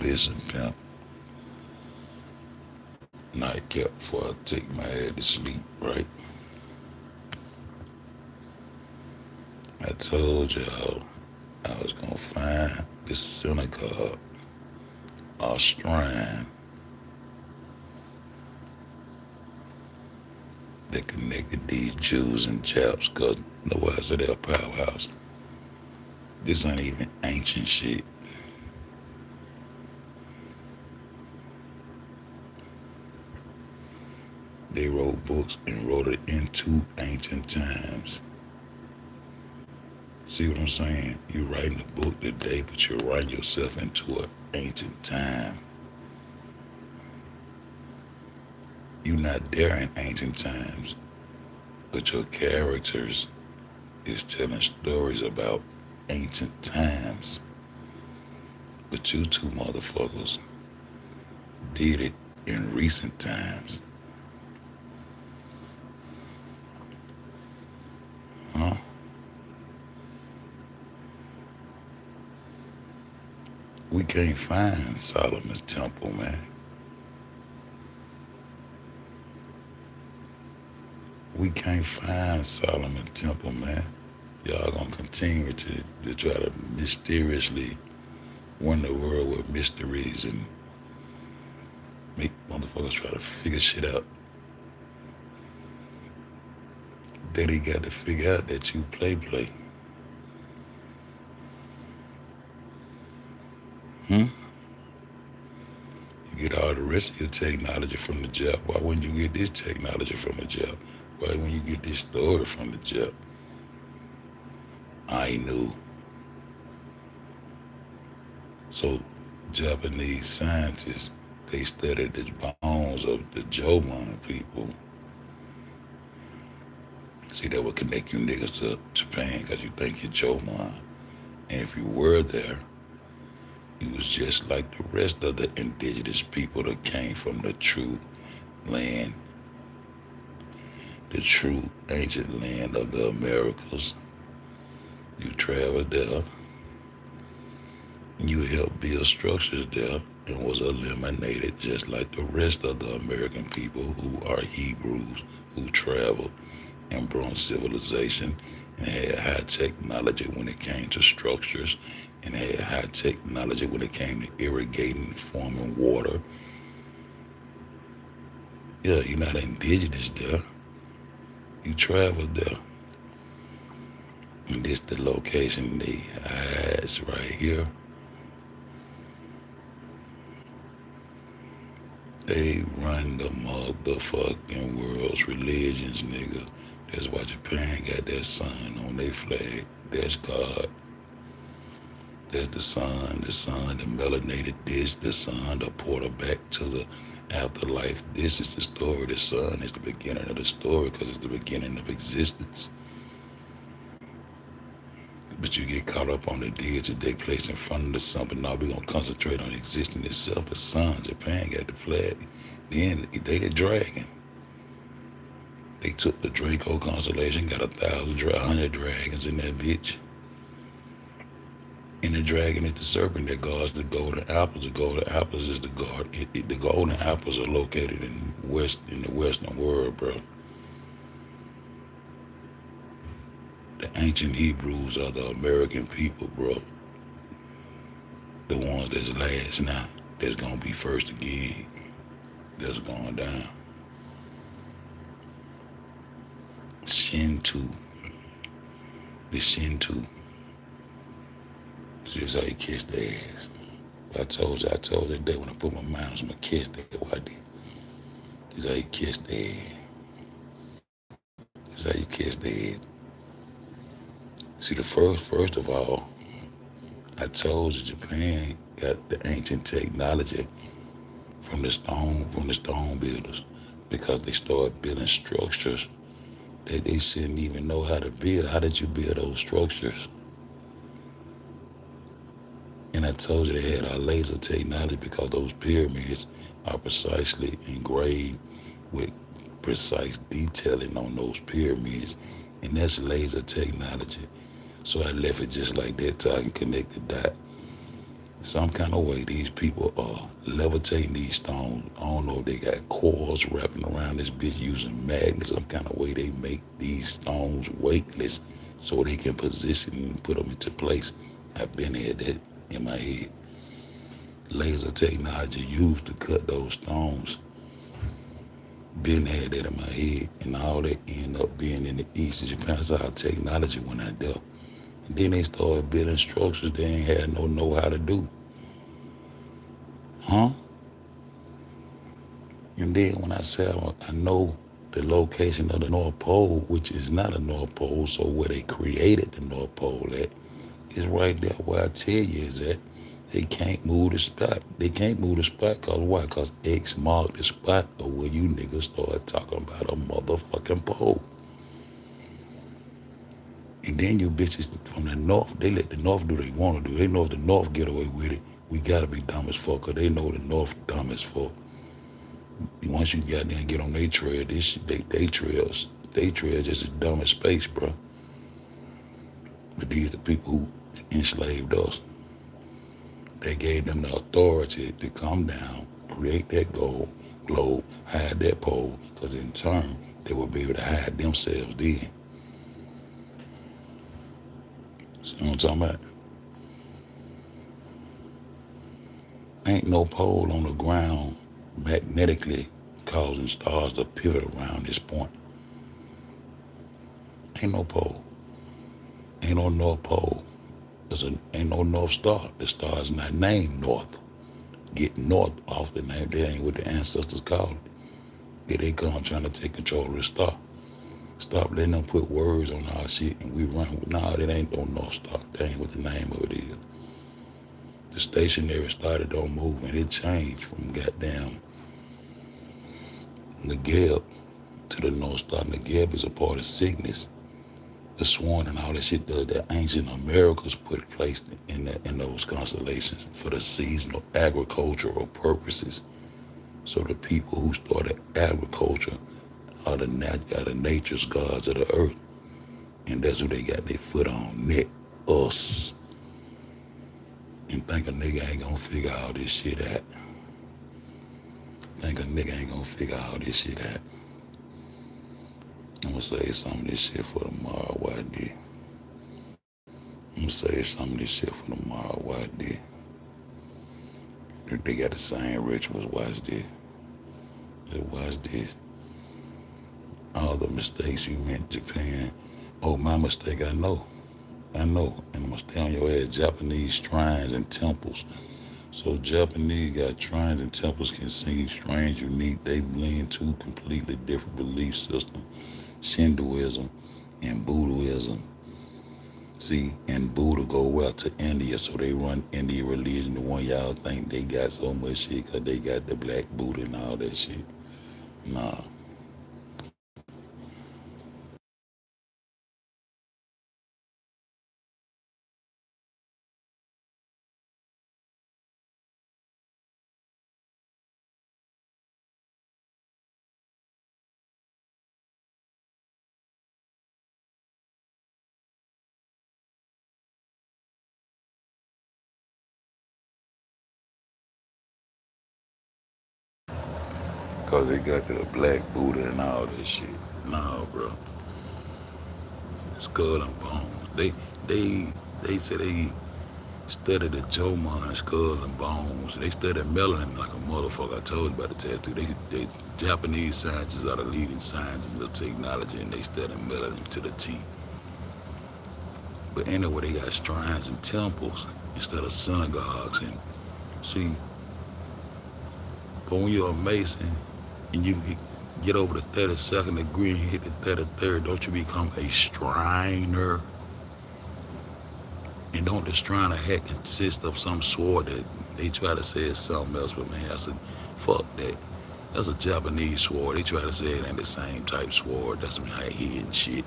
Listen, pimp. Nightcap before I take my head to sleep, right? I told y'all I was gonna find this synagogue or shrine that connected these Jews and Japs, cause nobody said they're a powerhouse. This ain't even ancient shit. They wrote books and wrote it into ancient times. See what I'm saying? You're writing a book today, but you're writing yourself into an ancient time. You're not there in ancient times, but your characters is telling stories about ancient times. But you two motherfuckers did it in recent times. Huh? We can't find Solomon's temple, man. We can't find Solomon's temple, man. Y'all gonna continue to try to mysteriously win the world with mysteries and make motherfuckers try to figure shit out. Then he got to figure out that you play. Hmm? You get all the rest of your technology from the Jap. Why wouldn't you get this technology from the Jap? Why wouldn't you get this story from the Jap? I knew. So Japanese scientists, they studied the bones of the Jomon people. See, that would connect you niggas to Japan because you think you're Jomon. And if you were there, you was just like the rest of the indigenous people that came from the true land, the true ancient land of the Americas. You traveled there, and you helped build structures there and was eliminated just like the rest of the American people who are Hebrews who traveled and brought civilization and had high technology when it came to structures and had high technology when it came to irrigating, forming water. Yeah, you're not indigenous there. You traveled there. And this the location they has right here. They run the motherfucking world's religions, nigga. That's why Japan got that sun on their flag. That's God. That's the sun, the melanated dish, the sun, the portal back to the afterlife. This is the story. The sun is the beginning of the story because it's the beginning of existence. But you get caught up on the deeds that they place in front of the sun. But now we're going to concentrate on existing itself. The sun, Japan got the flag. Then they the dragon. They took the Draco constellation, got 100 dragons in that bitch. And the dragon is the serpent that guards the golden apples. The golden apples is the guard. The golden apples are located in the Western world, bro. The ancient Hebrews are the American people, bro. The ones that's last now, that's gonna be first again. That's going down. Shinto. The Shinto. See, that's how you kiss their ass. I told that day when I put my mind on, I'm gonna kiss that white dick. This how you kiss their ass. This how you kiss their ass. See, the first of all, I told you Japan got the ancient technology from the stone builders because they started building structures that they shouldn't even know how to build. How did you build those structures? And I told you they had our laser technology because those pyramids are precisely engraved with precise detailing on those pyramids. And that's laser technology. So I left it just like that so I can connect the dot. Some kind of way these people are levitating these stones. I don't know if they got coils wrapping around this bitch using magnets. Some kind of way they make these stones weightless so they can position and put them into place. I've been had that in my head. Laser technology used to cut those stones. Been had that in my head, and all that end up being in the East of Japan. That's how technology went out there. And then they started building structures they ain't had no know how to do. Huh? And then when I say I know the location of the North Pole, which is not a North Pole, so where they created the North Pole at is right there where I tell you is at. They can't move the spot. They can't move the spot cause why? Cause X marked the spot of where you niggas started talking about a motherfucking pole. And then you bitches from the North, they let the North do what they want to do. They know if the North get away with it, we gotta be dumb as fuck, cause they know the North dumb as fuck. Once you got there and get on their trail, this shit, they trail just as dumb as space, bro. But these are the people who enslaved us. They gave them the authority to come down, create that globe, hide that pole, because in turn, they would be able to hide themselves then. See what I'm talking about? Ain't no pole on the ground magnetically causing stars to pivot around this point. Ain't no pole. Ain't no North Pole. Ain't no North Star. The star is not named North. Get North off the name. That ain't what the ancestors called it. Here they come trying to take control of the star. Stop letting them put words on our shit and we run with, nah, that ain't no North Star. That ain't what the name of it is. The stationary star that don't move, and it changed from goddamn Negeb to the North Star. Negeb is a part of Cygnus. The Swan and all that shit the ancient Americans put placed in those constellations for the seasonal agricultural purposes. So the people who started agriculture are the nature's gods of the earth. And that's who they got their foot on, neck, us. And think a nigga ain't gonna figure all this shit out. Think a nigga ain't gonna figure all this shit out. I'm gonna say some of this shit for tomorrow, YD. I'm gonna say some of this shit for tomorrow, YD. They got the same rituals, watch this. Watch this. All the mistakes you made Japan. Oh, my mistake, I know. And I'm gonna stay on your ass. Japanese shrines and temples. So Japanese got shrines and temples can seem strange, unique. They blend two completely different belief systems. Shintoism and Buddhism. See, and Buddha go well to India, so they run Indian religion. The one y'all think they got so much shit because they got the black Buddha and all that shit. Nah. Because they got the black Buddha and all that shit. Nah, bro. Skull and bones. They say they study the Jomon skulls and bones. They study melanin like a motherfucker. I told you about the tattoo. They Japanese scientists are the leading scientists of technology, and they study melanin to the T. But anyway, they got shrines and temples instead of synagogues. And see, but when you're a Mason and you get over the 32nd degree and hit the 33rd, don't you become a Shriner? And don't the Shriner hat consist of some sword that they try to say is something else? But man, I said, fuck that. That's a Japanese sword. They try to say it ain't the same type sword. That's some head and shit.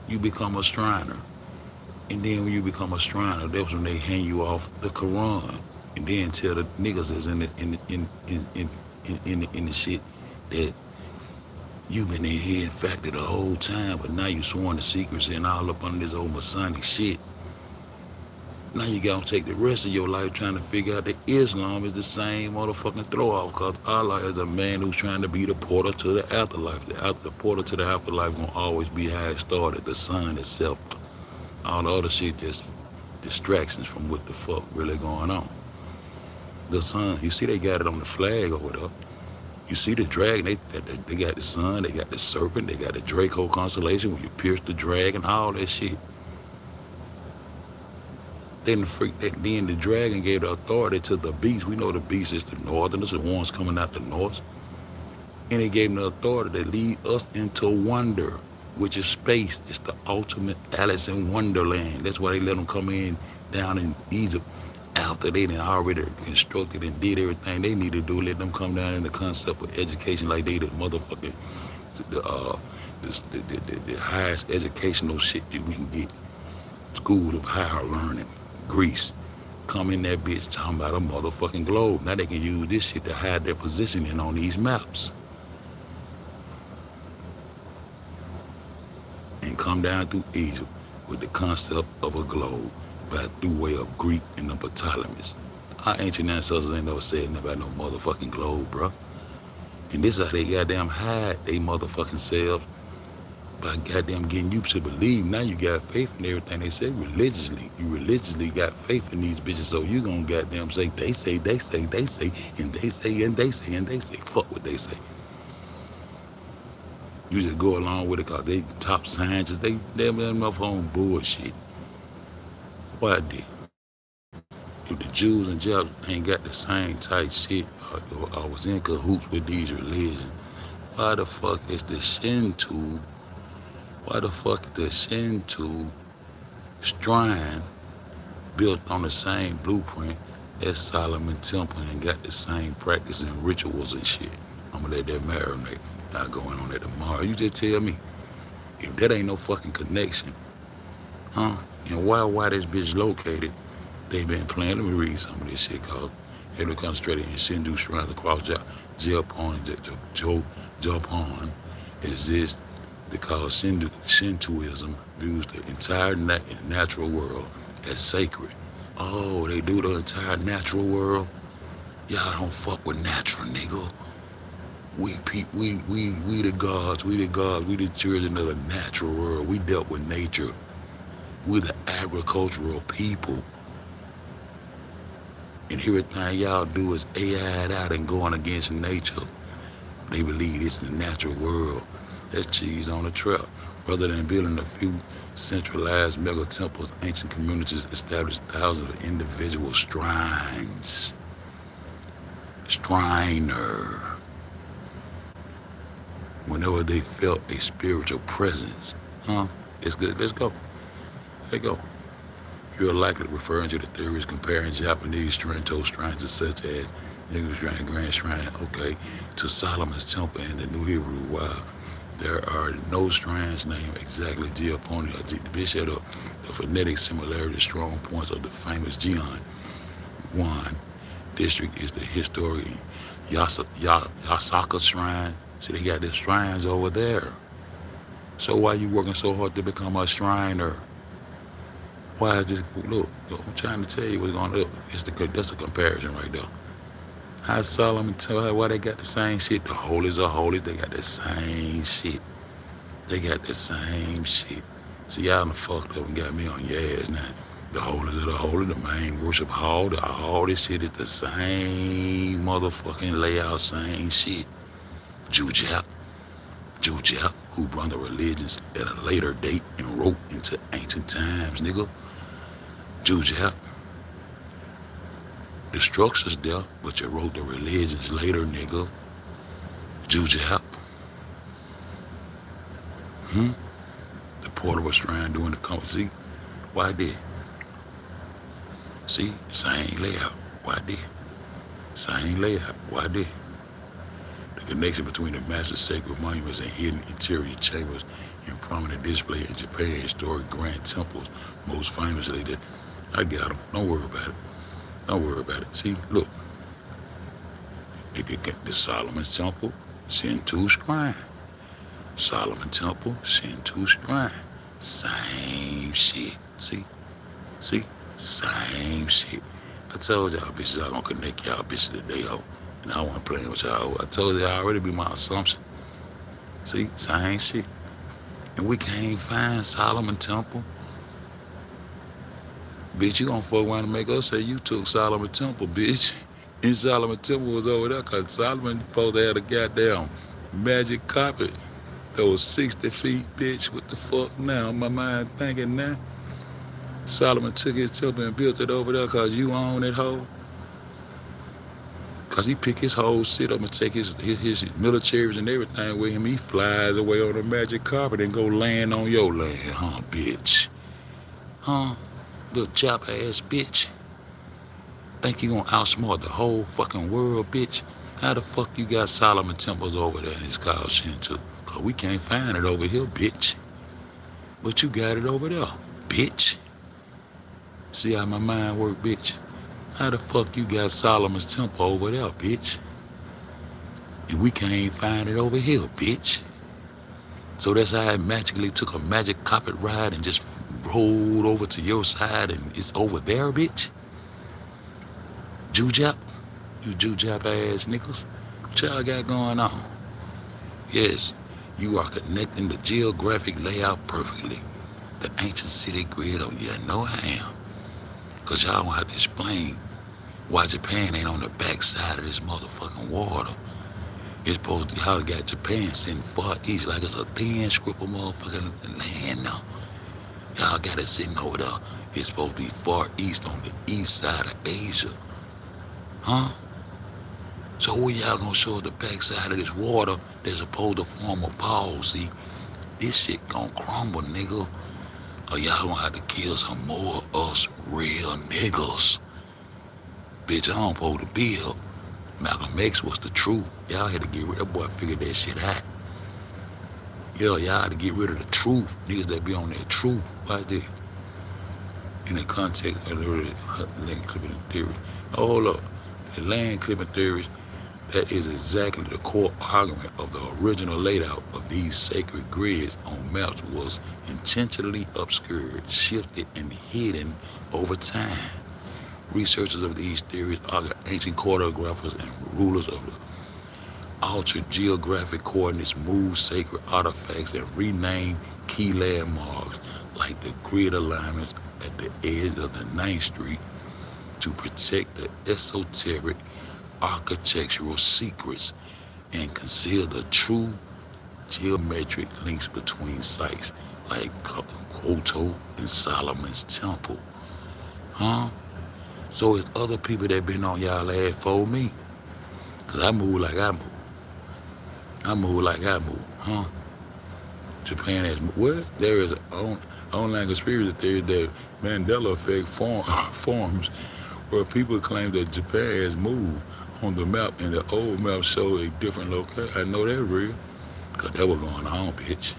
You become a Shriner. And then when you become a Shriner, that's when they hand you off the Quran. And then tell the niggas that's in the shit that you've been in here infected the whole time, but now you sworn to secrecy and all up under this old Masonic shit. Now you gotta take the rest of your life trying to figure out that Islam is the same motherfucking throw off, because Allah is a man who's trying to be the portal to the afterlife. The portal to the afterlife gonna always be how it started, the sun itself. All the other shit just distractions from what the fuck really going on. The sun, you see they got it on the flag over there. You see the dragon, they got the sun, they got the serpent, they got the Draco constellation where you pierce the dragon, all that shit. Then the dragon gave the authority to the beast. We know the beast is the northerners, the ones coming out the north. And he gave them the authority to lead us into wonder, which is space. It's the ultimate Alice in Wonderland. That's why they let them come in down in Egypt after they done already constructed and did everything they needed to do. Let them come down in the concept of education like they the motherfucking the highest educational shit that we can get. School of higher learning. Greece, come in that bitch talking about a motherfucking globe. Now they can use this shit to hide their positioning on these maps. And come down through Egypt with the concept of a globe by through way of Greek and the Ptolemies. Our ancient ancestors ain't never said nothing about no motherfucking globe, bro. And this is how they goddamn hide they motherfucking selves by goddamn getting you to believe. Now you got faith in everything they say religiously. You religiously got faith in these bitches, so you gonna goddamn say, they say, and they say, and they say, and they say, and they say. Fuck what they say. You just go along with it because they top scientists, they have enough on bullshit. Why did? If the Jews and Japs ain't got the same type shit or was in cahoots with these religions, why the fuck is the Shinto shrine built on the same blueprint as Solomon Temple and got the same practice and rituals and shit? I'm gonna let that marinate. Not going on that tomorrow. You just tell me if that ain't no fucking connection, huh? And why this bitch located? They been playing. Let me read some of this shit called. They been concentrated in Shinto shrines across Japan and Japan exists because Shintoism views the entire natural world as sacred. Oh, they do the entire natural world? Y'all don't fuck with natural, nigga. We the gods, we the children of the natural world. We dealt with nature. We the agricultural people. And everything y'all do is AI'd out and going against nature. They believe it's the natural world. That's cheese on the trap. Rather than building a few centralized mega temples, ancient communities established thousands of individual shrines. Shriner. Whenever they felt a spiritual presence. Huh? It's good. Let's go. Let's go. You're likely referring to the theories comparing Japanese Shinto shrines such as Nigga Shrine, Grand Shrine, okay, to Solomon's Temple and the New Hebrew. Wow. There are no shrines named exactly Giaponi or Bishop of the phonetic similarity strong points of the famous Jian. One district is the historic Yasaka Shrine. See, they got the shrines over there. So why you working so hard to become a shriner? Why is this? Look, I'm trying to tell you what's going on. That's a comparison right there. How Solomon tell why they got the same shit? The holies are holy. They got the same shit. They got the same shit. See, y'all done fucked up and got me on your ass now. The holies are the holy, the main worship hall, all this shit is the same motherfucking layout, same shit. Jap, who brought the religions at a later date and wrote into ancient times, nigga. Jap. The structure's there, but you wrote the religions later, nigga. Jap. The portal was trying doing the company. See, why did? See, same layout. Why did? Same layout. Why did? The connection between the massive sacred monuments and hidden interior chambers in prominent display in Japan historic grand temples, most famously that I got them. Don't worry about it. Don't worry about it. See, look. They could get the Solomon Temple, Shinto Shrine. Solomon Temple, Shinto Shrine. Same shit. See? Same shit. I told y'all bitches I gonna connect y'all bitches today, ho. And I wasn't playing with y'all. I told you already be my assumption. See, same shit. And we can't find Solomon Temple. Bitch, you gonna fuck around and make us say you took Solomon Temple, bitch. And Solomon Temple was over there because Solomon supposed to have a goddamn magic carpet that was 60 feet, bitch. What the fuck now? My mind thinking now. Solomon took his temple and built it over there because you own it, hoe. Because he pick his whole shit up and take his militaries and everything with him. He flies away on the magic carpet and go land on your land, huh, bitch? Huh? Little chop ass bitch. Think you gonna outsmart the whole fucking world, bitch? How the fuck you got Solomon Temples over there and it's called Shinto? Cause we can't find it over here, bitch. But you got it over there, bitch. See how my mind work, bitch? How the fuck you got Solomon's Temple over there, bitch? And we can't find it over here, bitch. So that's how I magically took a magic carpet ride and just rolled over to your side and it's over there, bitch? Jujap? You Jujap ass niggas? What y'all got going on? Yes, you are connecting the geographic layout perfectly. The ancient city grid of you know I am. Cause y'all gonna have to explain why Japan ain't on the backside of this motherfucking water. It's supposed to, y'all got Japan sitting far east like it's a thin strip of motherfucking land now. Y'all got it sitting over there. It's supposed to be far east on the east side of Asia. Huh? So when y'all gonna show us the backside of this water that's supposed to form a ball, see? This shit gonna crumble, nigga. Or y'all gonna have to kill some more of us real niggas. Bitch, I don't supposed to be here. Malcolm X was the truth. Y'all had to get rid of that boy, figured that shit out. Yeah, y'all had to get rid of the truth. Niggas that be on that truth. Watch this. In the context of the land clipping theory. Oh, hold up. The land clipping theories, that is exactly the core argument of the original layout of these sacred grids on maps was intentionally obscured, shifted, and hidden over time. Researchers of these theories argue ancient cartographers and rulers of the altered geographic coordinates moved sacred artifacts and renamed key landmarks like the grid alignments at the edge of the 9th Street to protect the esoteric architectural secrets and conceal the true geometric links between sites like Kyoto and Solomon's Temple. Huh? So it's other people that been on y'all ass for me. Cause I move like I move. I move like I move, huh? Japan has moved. Well, there is an online conspiracy theory that Mandela effect forms where people claim that Japan has moved on the map and the old map showed a different location. I know that's real, cause that was going on, bitch.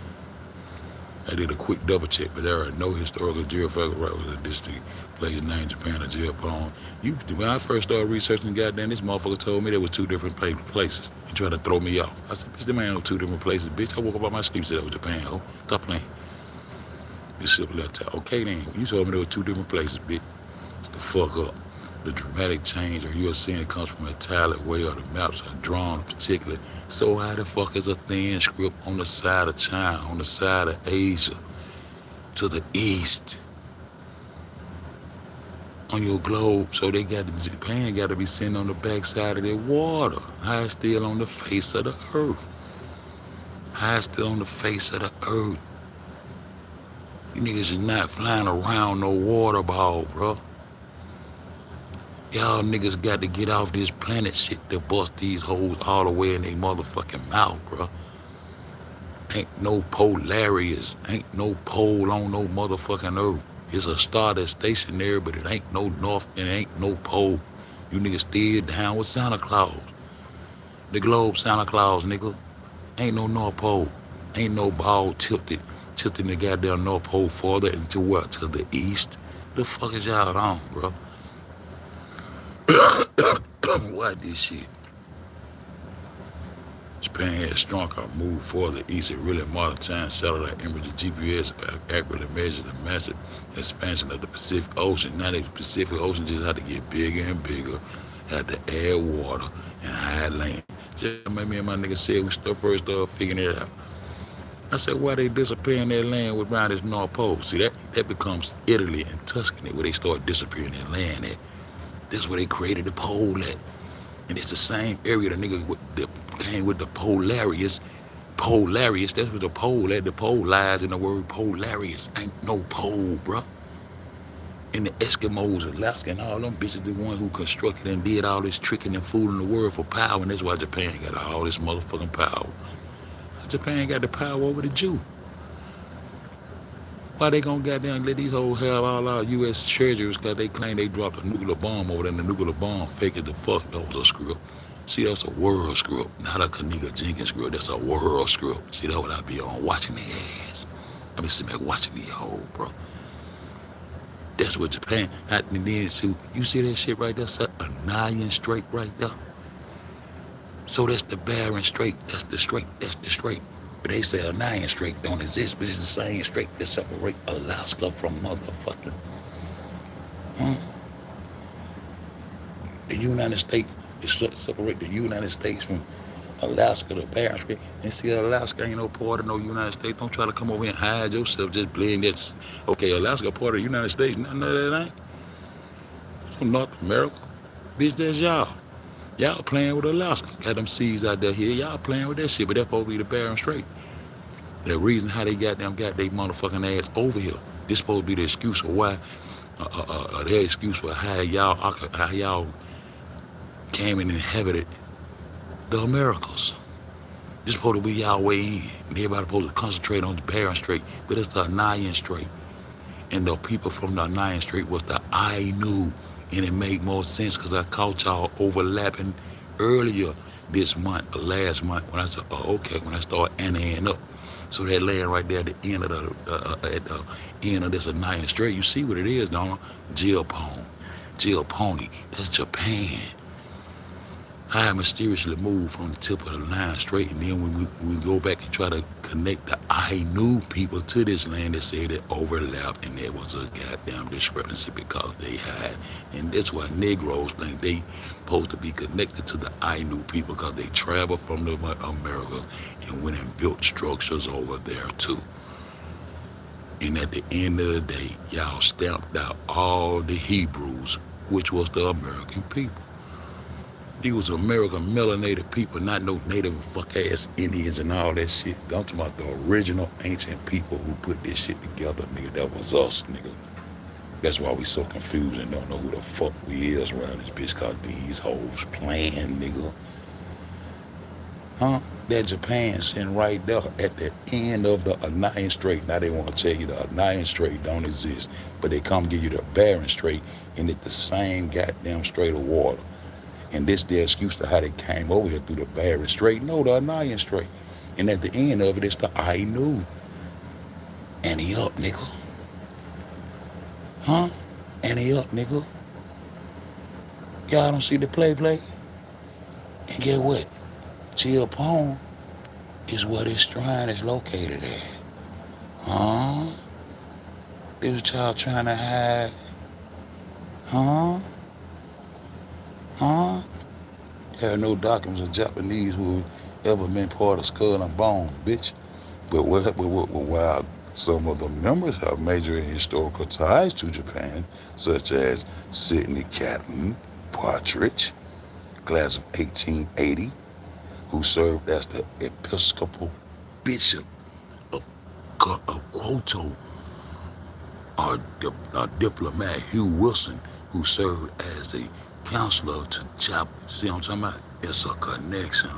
I did a quick double check, but there are no historical geographical records of distinct place named Japan or Japan. When I first started researching, goddamn, this motherfucker told me there were two different places. He tried to throw me off. I said, bitch, there ain't no two different places, bitch. I woke up out my sleep and said that was Japan, ho. Stop playing. This simple little time. Okay then, you told me there were two different places, bitch. The fuck up. The dramatic change or you're seeing it comes from a talent way or the maps are drawn particularly. So how the fuck is a thin script on the side of China, on the side of Asia, to the east, on your globe? So they got Japan got to be sitting on the backside of their water. How it's still on the face of the earth. How it's still on the face of the earth. You niggas is not flying around no water ball, bro. Y'all niggas got to get off this planet shit to bust these holes all the way in their motherfucking mouth, bro. Ain't no polarities. Ain't no pole on no motherfucking earth. It's a star that's stationary, but it ain't no north and it ain't no pole. You niggas still down with Santa Claus. The globe Santa Claus, nigga. Ain't no North Pole. Ain't no ball tilting the goddamn North Pole farther into what? To the east? The fuck is y'all on, bro? What this shit? Japan had shrunk or moved further east. A really modern time satellite imagery GPS accurately measured the massive expansion of the Pacific Ocean. Now the Pacific Ocean just had to get bigger and bigger, had to add water and high land. Just like me and my nigga said, we first started figuring it out. I said, why they disappearing their land around this North Pole? See, that becomes Italy and Tuscany, where they start disappearing their land at. That's where they created the pole at. And it's the same area the nigga that came with the Polarius. Polarius, that's where the pole at. The pole lies in the word Polarius. Ain't no pole, bruh. And the Eskimos, Alaska, and all them bitches, the one who constructed and did all this tricking and fooling the world for power. And that's why Japan got all this motherfucking power. Japan got the power over the Jew. Why they gonna goddamn let these hoes have all our U.S. treasures because they claim they dropped a nuclear bomb over there and the nuclear bomb fake as the fuck? That was a script. See, that's a world script, not a Kaniga Jenkins script. That's a world script. See, that's what I be on, watching their ass. I be sitting back watching these hoes, bro. That's what Japan, and then see, you see that shit right there, a Nyan Strait right there? So that's the Bering Strait, that's the strait. But they say a Nyan Strait don't exist, but it's the same strait that separate Alaska from motherfucking. The United States, it separate the United States from Alaska to Bering Strait. And see, Alaska ain't no part of no United States. Don't try to come over here and hide yourself, just blend that. Okay, Alaska part of the United States, none of that ain't. North America, bitch, that's y'all. Y'all playing with Alaska. Got them seas out there here. Y'all playing with that shit, but that's supposed to be the Bering Strait. The reason how they got their motherfucking ass over here. This supposed to be the excuse of why, their excuse for how y'all came and inhabited the Americas. This supposed to be y'all way in. And everybody supposed to concentrate on the Bering Strait, but it's the Nyan Strait. And the people from the Nyan Strait was the Ainu. And it made more sense because I caught y'all overlapping earlier this month, or last month, when I said, oh, okay, when I started anteing up. So that land right there at the end of this Nyan Strait, you see what it is, don't you? Geopony, that's Japan. I mysteriously moved from the tip of the Nyan Strait, and then when we go back and try to connect the Ainu people to this land, they said it overlapped, and there was a goddamn discrepancy because they had, and that's why Negroes think they supposed to be connected to the Ainu people because they traveled from the Americas and went and built structures over there too. And at the end of the day, y'all stamped out all the Hebrews, which was the American people. These was American melanated people, not no native fuck-ass Indians and all that shit. I'm talking about the original ancient people who put this shit together, nigga. That was us, nigga. That's why we so confused and don't know who the fuck we is around this bitch, cause these hoes playing, nigga. That Japan sitting right there at the end of the Nyan Strait. Now they want to tell you the Nyan Strait don't exist, but they come give you the Bering Strait, and it's the same goddamn strait of water. And this the excuse to how they came over here through the Bering Strait. No, the Nyan Strait. And at the end of it, it's the Ainu. And he up, nigga. And he up, nigga. Y'all don't see the play? And get what? Geopone is where this shrine is located at. This what y'all trying to hide. There are no documents of Japanese who have ever been part of Skull and Bones, bitch. But while some of the members have major historical ties to Japan, such as Sidney Captain Partridge, class of 1880, who served as the Episcopal Bishop of Kyoto, or diplomat Hugh Wilson, who served as a counselor to Japs. See what I'm talking about? It's a connection,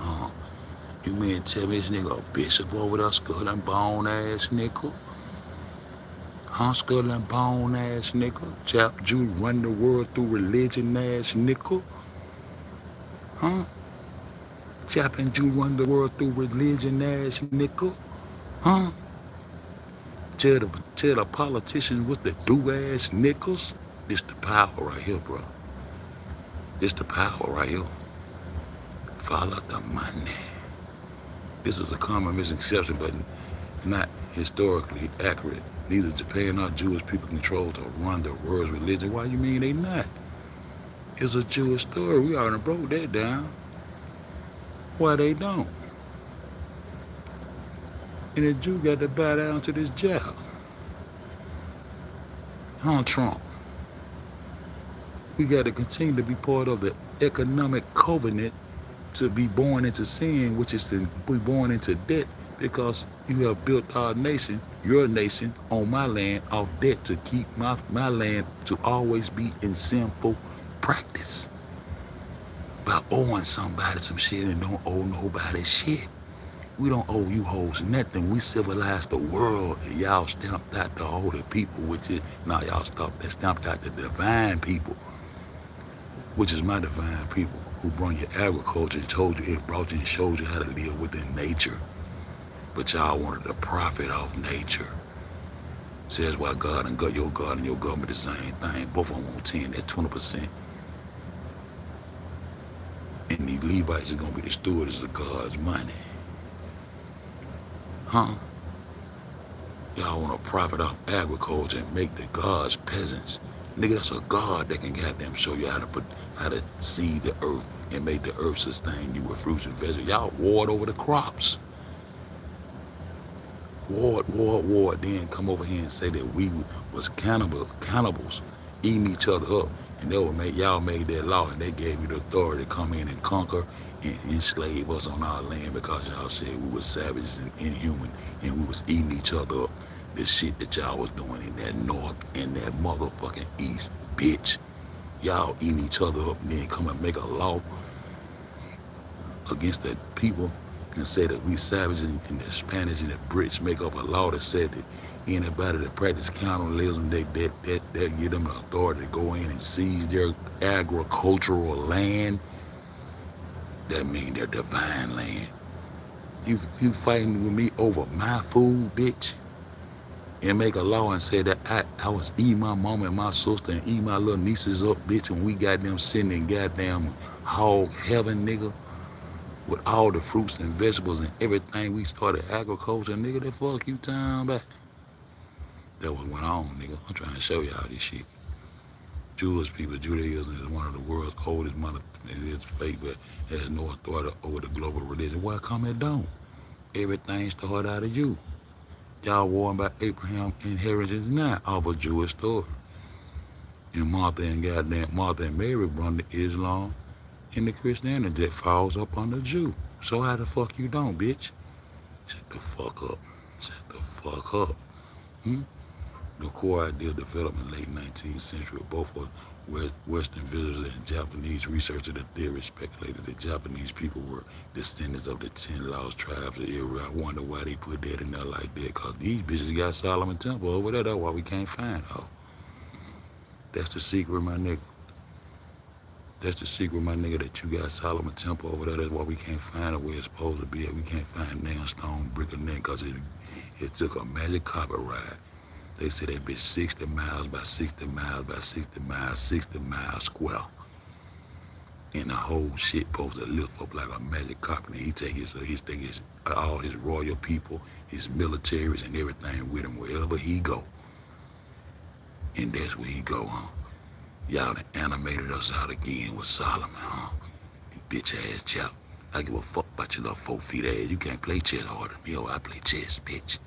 You mean tell me this nigga a bishop over there, skull and bone ass nigga? Skull and bone ass nigga? Jap Jew run the world through religion ass nigga? Jap and Jew run the world through religion ass nigga? Tell the politicians what to do ass niggas? This the power right here, bro. This the power right here. Follow the money. This is a common misconception, but not historically accurate. Neither Japan nor Jewish people control to run the world's religion. Why you mean they not? It's a Jewish story. We already broke that down. Why they don't? And the Jew got to bow down to this Jap. Trump. We got to continue to be part of the economic covenant to be born into sin, which is to be born into debt, because you have built our nation, your nation, on my land off debt to keep my land to always be in sinful practice. By owing somebody some shit and don't owe nobody shit. We don't owe you hoes nothing. We civilized the world, and y'all stamped out the holy people, which is, now y'all stamped out the divine people, which is my divine people, who brought you agriculture and told you, it brought you and showed you how to live within nature. But y'all wanted to profit off nature. So that's why God and your God and your government the same thing. Both of them want 10, that's 20%. And the Levites are going to be the stewards of God's money. Y'all want to profit off agriculture and make the gods peasants. Nigga, that's a God that can goddamn show you how to seed the earth and make the earth sustain you with fruits and vegetables. Y'all warred over the crops. Warred, then come over here and say that we was cannibals, eating each other up. And y'all made that law, and they gave you the authority to come in and conquer and enslave us on our land, because y'all said we was savages and inhuman and we was eating each other up. The shit that y'all was doing in that north and that motherfucking east, bitch. Y'all eating each other up and then come and make a law against the people and say that we savages, and the Spanish and the Brits make up a law that said that anybody that practice cannibalism, they give them the authority to go in and seize their agricultural land. That means their divine land. You fighting with me over my food, bitch? And make a law and say that I was eating my mama and my sister and eating my little nieces up, bitch, and we got them sitting in goddamn hog heaven, nigga, with all the fruits and vegetables and everything. We started agriculture, nigga. The fuck you talking about? That was went on, nigga. I'm trying to show y'all this shit. Jewish people, Judaism is one of the world's oldest it is fake, but has no authority over the global religion. Why come it don't? Everything started out of you. Y'all warned about Abraham inheritance now off a Jewish story. And Martha and Mary brought the Islam and the Christianity that falls up on the Jew. So how the fuck you don't, bitch? Shut the fuck up. Shut the fuck up. The core idea developed in the late 19th century. Both Western visitors and Japanese researchers, the theory speculated that Japanese people were descendants of the 10 lost tribes of Israel. I wonder why they put that in there like that, because these bitches got Solomon Temple over there. That's why we can't find her. That's the secret, my nigga. That's the secret, my nigga, that you got Solomon Temple over there. That's why we can't find it where it's supposed to be at. We can't find nail, stone, brick, or nail, because it took a magic carpet ride. They said that bitch 60 miles by 60 miles by 60 miles, 60 miles square. And the whole shit supposed to lift up like a magic carpet. And he take all his royal people, his militaries and everything with him wherever he go. And that's where he go, huh? Y'all done animated us out again with Solomon, huh? You bitch ass Jap. I give a fuck about your little 4 feet ass. You can't play chess harder than me. Yo, I play chess, bitch.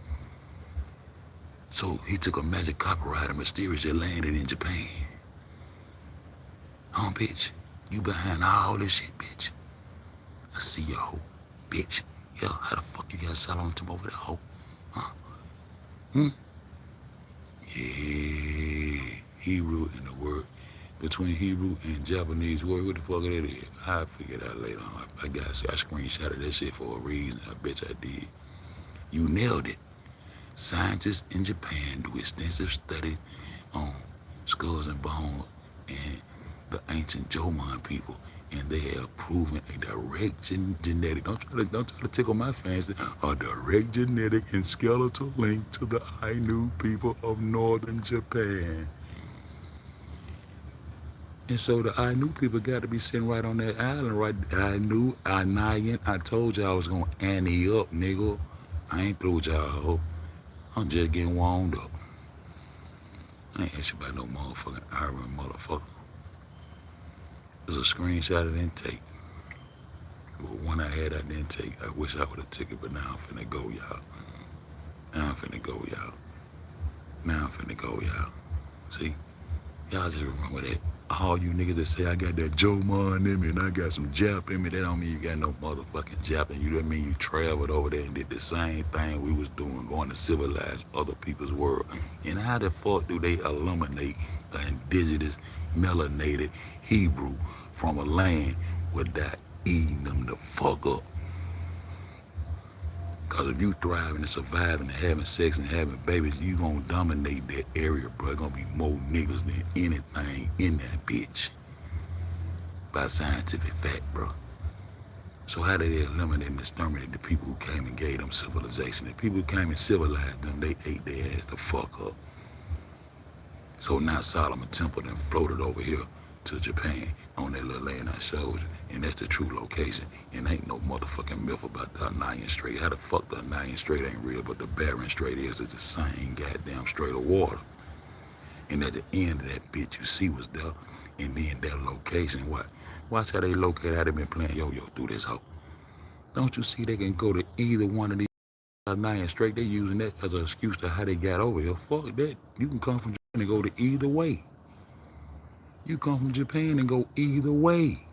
So he took a magic carpet ride and mysteriously landed in Japan. Huh, bitch? You behind all this shit, bitch. I see you, hoe, bitch. Yo, how the fuck you got Solomon Temple over there, hoe? Huh? Yeah, Hebrew and the word. Between Hebrew and Japanese word, what the fuck it is? I figured out later on. I screenshotted that shit for a reason. I bet I did. You nailed it. Scientists in Japan do extensive study on skulls and bones and the ancient Jomon people, and they have proven a direct genetic, don't try to tickle my fancy, a direct genetic and skeletal link to the Ainu people of northern Japan. And so the I knew people got to be sitting right on that island, right? I told you I was gonna ante up, nigga. I ain't through with y'all. I'm just getting warmed up. I ain't ask you about no motherfucking Iron motherfucker. There's a screenshot I didn't take. But one I had I didn't take. I wish I would have took it, but now I'm finna go, y'all. Now I'm finna go, y'all. Now I'm finna go, y'all. See? Y'all just remember that. All you niggas that say I got that Joe Man in me and I got some Jap in me, that don't mean you got no motherfucking Jap in you. That mean you traveled over there and did the same thing we was doing, going to civilize other people's world. And how the fuck do they eliminate an indigenous, melanated Hebrew from a land without eating them the fuck up? Because if you thriving and surviving and having sex and having babies, you gonna dominate that area, bro. Gonna be more niggas than anything in that bitch. By scientific fact, bro. So how did they eliminate and exterminate the people who came and gave them civilization? The people who came and civilized them, they ate their ass the fuck up. So now Solomon Temple then floated over here to Japan on that little land I showed you. And that's the true location. And ain't no motherfucking myth about the Anian Strait. How the fuck the Anian Strait ain't real, but the Bering Strait is. It's the same goddamn strait of water. And at the end of that bitch you see was there. And then that location, what? Watch how they locate how they been playing yo-yo through this hoe. Don't you see they can go to either one of these Anian Strait? They using that as an excuse to how they got over here. Fuck that. You can come from Japan and go to either way. You come from Japan and go either way.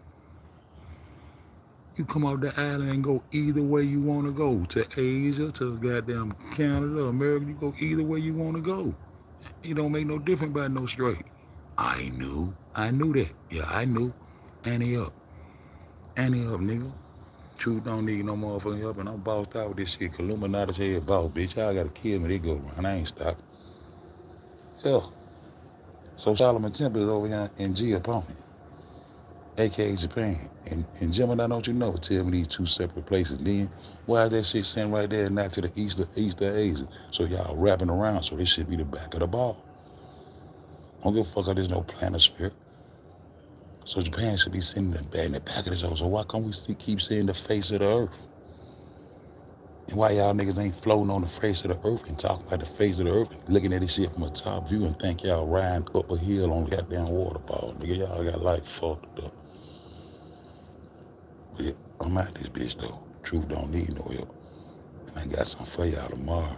You come off the island and go either way you want to go. To Asia, to goddamn Canada, America, you go either way you want to go. It don't make no difference about no strait. I knew that. Yeah, I knew. Ante up. Ante up, nigga. Truth don't need no motherfucking help, and I'm bossed out with this shit. Illuminati's head boss, bitch. Y'all gotta kill me. They go around. I ain't stopping. Yeah. So Solomon Temple is over here in G opponent, aka Japan. And Gemini, don't you know? Tell me these two separate places. Then why is that shit sent right there and not to the east of Asia? So y'all wrapping around, so this should be the back of the ball. Don't give a fuck if there's no planisphere. So Japan should be sitting in the back of this hole. So why can't we keep seeing the face of the earth? And why y'all niggas ain't floating on the face of the earth and talking about the face of the earth and looking at this shit from a top view and think y'all riding up a hill on a goddamn waterfall? Nigga, y'all got life fucked up. But yeah, I'm out this bitch though. Truth don't need no help. And I got something for y'all tomorrow.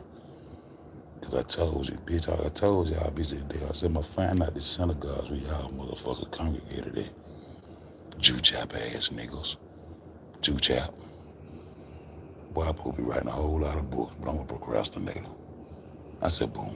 Cause I told you, bitch, I told y'all bitch that day. I said, I'ma find out the synagogues where y'all motherfuckers congregated at. Jew-Jap ass niggas. Jew-Jap. Boy, I supposed to be writing a whole lot of books, but I'm a procrastinator. I said, boom.